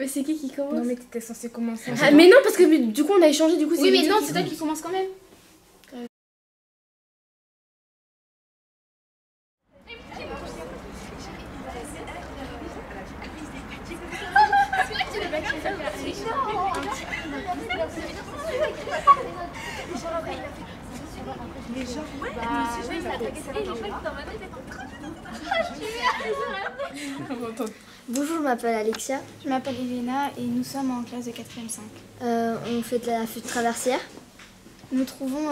Mais c'est qui commence? Non mais t'étais censé commencer. Ah, mais non, parce que du coup on a échangé, du coup c'est... Oui mais non, c'est toi qui commence quand même. Bonjour, je m'appelle Alexia. Je m'appelle Elena et nous sommes en classe de 4e 5. On fait de la flûte traversière. Nous trouvons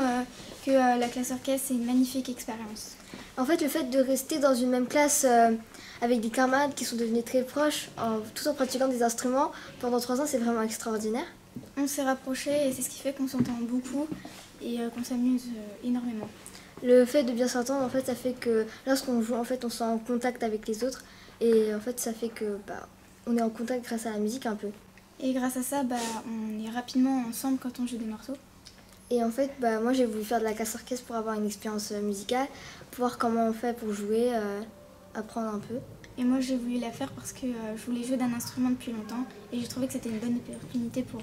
que la classe orchestre c'est une magnifique expérience. En fait, le fait de rester dans une même classe avec des camarades qui sont devenus très proches, tout en pratiquant des instruments, pendant 3 ans, c'est vraiment extraordinaire. On s'est rapprochés et c'est ce qui fait qu'on s'entend beaucoup et qu'on s'amuse énormément. Le fait de bien s'entendre, en fait, ça fait que lorsqu'on joue, en fait, on se sent en contact avec les autres. Et en fait, ça fait que on est en contact grâce à la musique un peu. Et grâce à ça, on est rapidement ensemble quand on joue des morceaux. Et en fait, moi j'ai voulu faire de la classe orchestre pour avoir une expérience musicale, pour voir comment on fait pour jouer, apprendre un peu. Et moi j'ai voulu la faire parce que je voulais jouer d'un instrument depuis longtemps et j'ai trouvé que c'était une bonne opportunité pour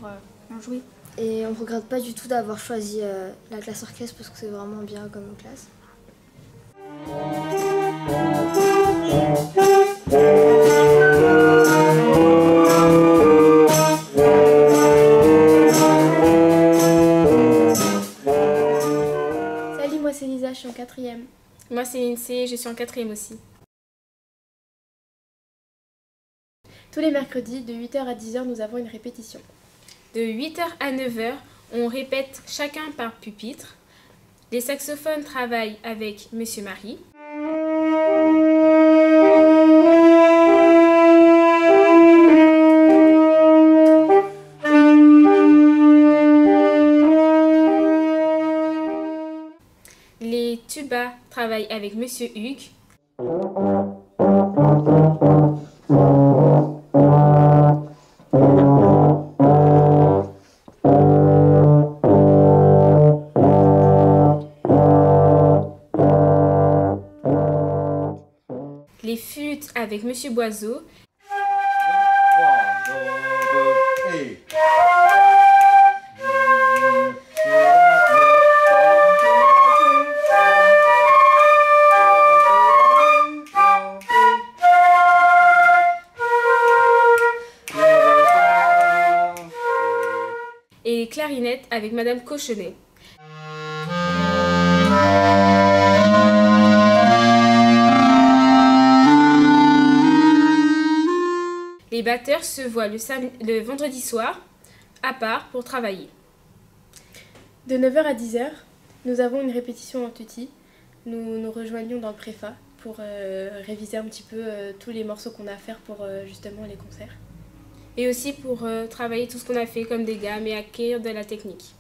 en jouer. Et on ne regrette pas du tout d'avoir choisi la classe orchestre parce que c'est vraiment bien comme classe. Salut, moi c'est Lisa, je suis en 4e. Moi c'est Lindsay, je suis en 4e aussi. Tous les mercredis, de 8h à 10h, nous avons une répétition. De 8h à 9h, on répète chacun par pupitre. Les saxophones travaillent avec Monsieur Marie. Les tubas travaillent avec Monsieur Hugues. Les flûtes avec Monsieur Boiseau. Et les clarinettes avec Madame Cochonnet. Les batteurs se voient le vendredi soir à part pour travailler. De 9h à 10h, nous avons une répétition en tutti. Nous nous rejoignons dans le préfa pour réviser un petit peu tous les morceaux qu'on a à faire pour justement les concerts. Et aussi pour travailler tout ce qu'on a fait comme des gammes et acquérir de la technique.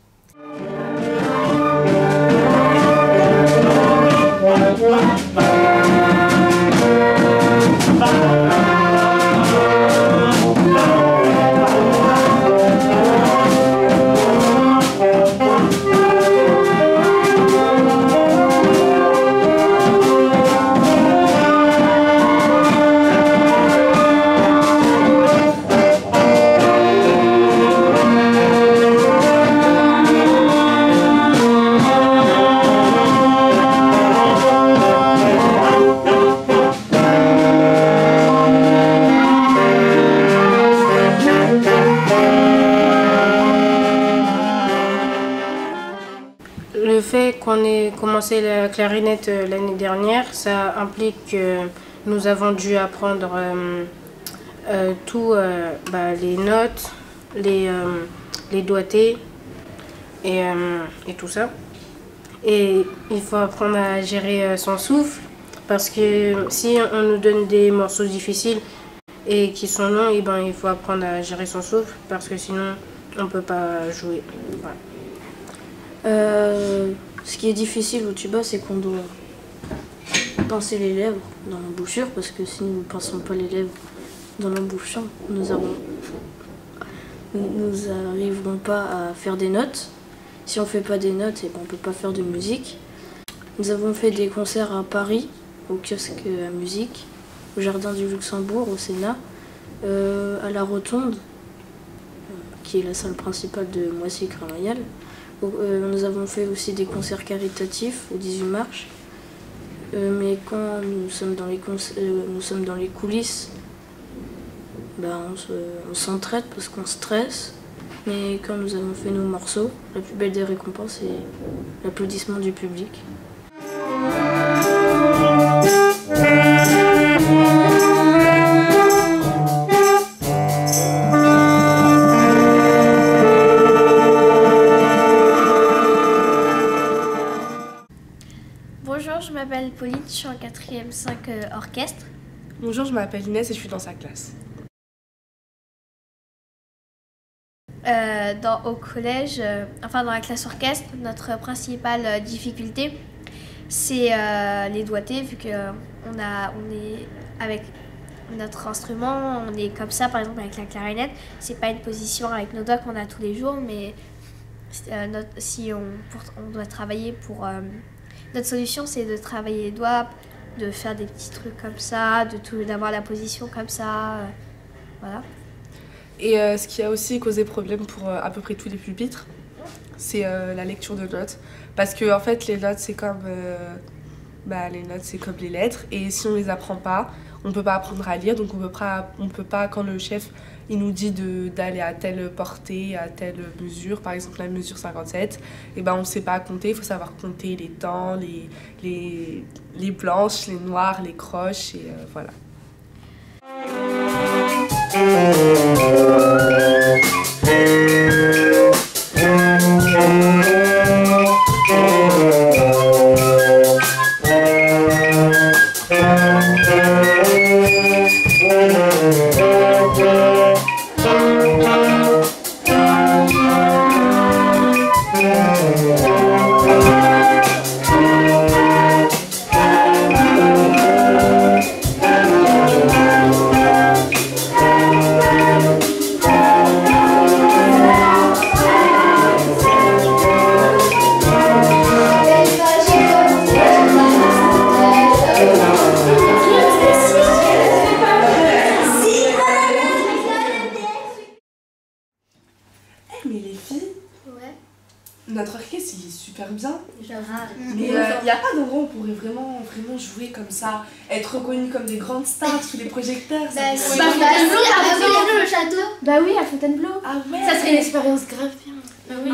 Le fait qu'on ait commencé la clarinette l'année dernière, ça implique que nous avons dû apprendre les notes, les doigtés et tout ça. Et il faut apprendre à gérer son souffle parce que si on nous donne des morceaux difficiles et qui sont longs, il faut apprendre à gérer son souffle parce que sinon on ne peut pas jouer. Voilà. Ce qui est difficile au tuba, c'est qu'on doit pincer les lèvres dans l'embouchure, parce que si nous ne pinçons pas les lèvres dans l'embouchure, nous n'arriverons pas à faire des notes. Si on ne fait pas des notes, on ne peut pas faire de musique. Nous avons fait des concerts à Paris, au kiosque à musique, au Jardin du Luxembourg, au Sénat, à la Rotonde qui est la salle principale de Moissy-Cramayel. Nous avons fait aussi des concerts caritatifs au 18 mars. Mais quand nous sommes dans les coulisses, on s'entraide parce qu'on stresse. Mais quand nous avons fait nos morceaux, la plus belle des récompenses est l'applaudissement du public. Bonjour, je m'appelle Pauline, je suis en 4e 5 orchestre. Bonjour, je m'appelle Inès et je suis dans sa classe. Au collège, dans la classe orchestre, notre principale difficulté, c'est les doigtés, vu qu'on est avec notre instrument, on est comme ça, par exemple avec la clarinette. C'est pas une position avec nos doigts qu'on a tous les jours, mais si on doit travailler pour... notre solution, c'est de travailler les doigts, de faire des petits trucs comme ça, d'avoir la position comme ça, voilà. Et ce qui a aussi causé problème pour à peu près tous les pupitres, c'est la lecture de notes. Parce que en fait, les notes, c'est comme les lettres. Et si on les apprend pas, on peut pas apprendre à lire. Donc on peut pas quand le chef il nous dit d'aller à telle portée, à telle mesure, par exemple la mesure 57, et on ne sait pas compter. Il faut savoir compter les temps, les blanches, les noires, les croches, et voilà. Mais les filles, notre orchestre il est super bien. Mais il n'y a pas d'endroit où on pourrait vraiment jouer comme ça, être reconnus comme des grandes stars sous les projecteurs. À Fontainebleau, le château. Bah oui, à Fontainebleau. Ah ouais. Ça serait une expérience grave bien. Oui,